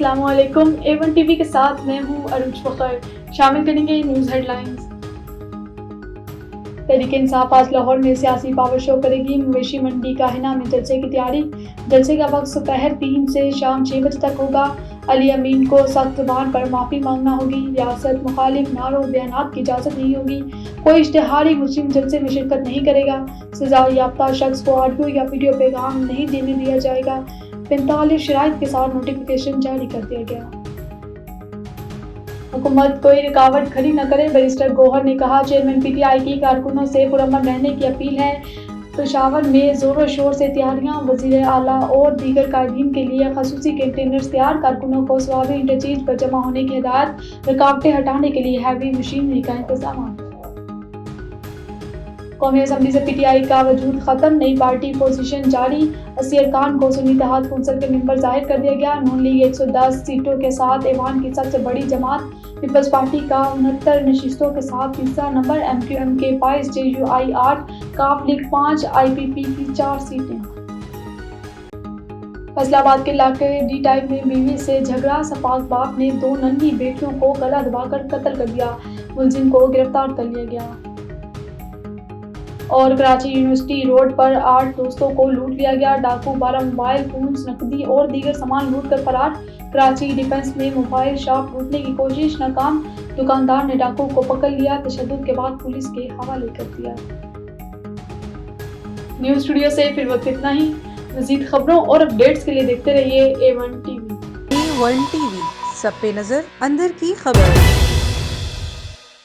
अस्सलामुअलैकुम। A1 TV के साथ मैं हूं अरूज फखर। शामिल करेंगे न्यूज़ हेडलाइंस। तहरीक-ए-इंसाफ आज लाहौर में सियासी पावर शो करेगी। मवेशी मंडी काहिना में जलसे की तैयारी। जलसे का वक्त दोपहर 3 से शाम 6 बजे तक होगा। अली अमीन को सख्त ज़ुबान पर माफ़ी मांगना होगी। रियासत मुखालिफ नारों बयानात की इजाज़त नहीं होगी। कोई इश्तिहारी मुस्लिम जलसे में शिरकत नहीं करेगा। सजा याफ्ता शख्स को ऑडियो या वीडियो पैगाम नहीं देने दिया जाएगा। 45 शराइत के साथ नोटिफिकेशन जारी कर दिया गया। हुकूमत कोई रुकावट खड़ी न करे। बैरिस्टर गौहर ने कहा, चेयरमैन PTI की कारकुनों से पुरअमन रहने की अपील है। पेशावर में जोरों शोर से तैयारियां। वज़ीर आला और दीगर कायदीन के लिए खसूसी कंटेनर्स तैयार। कारकुनों को स्वाबी इंटरचेंज पर जमा होने की हिदायत। रुकावटें हटाने के लिए हैवी मशीनरी का इंतजाम। कौमी असम्बली से PTI का वजूद खत्म। नई पार्टी पोजीशन जारी। 80 अरकान को सुन्नी इत्तेहाद कौंसिल के मेंबर जाहिर कर दिया गया। नून लीग 110 सीटों के साथ ऐवान की सबसे बड़ी जमात। पीपल्स पार्टी का 69 नशिस्तों के साथ तीसरा नंबर। MQM के 22, JUI 8, काफ लीग 5, IPP की 4 सीटें। फैसलाबाद के इलाके D टाइप में बीवी से झगड़ा। सफाक बाप ने 2 नन्ही बेटियों को गला दबाकर कत्ल कर दिया। मुलजिम को गिरफ्तार कर लिया गया। और कराची यूनिवर्सिटी रोड पर 8 दोस्तों को लूट लिया गया। डाकू 12 मोबाइल फोन्स, नकदी और दीगर सामान लूट कर फरार। कराची डिफेंस में मोबाइल शॉप लूटने की कोशिश नाकाम। दुकानदार ने डाकू को पकड़ लिया। तशद्दुद के बाद पुलिस के हवाले कर दिया। न्यूज़ स्टूडियो से फिर वक्त इतना ही। मज़ीद खबरों और अपडेट्स के लिए देखते रहिए A1 टीवी। A1 टीवी, सब पे नजर, अंदर की खबर।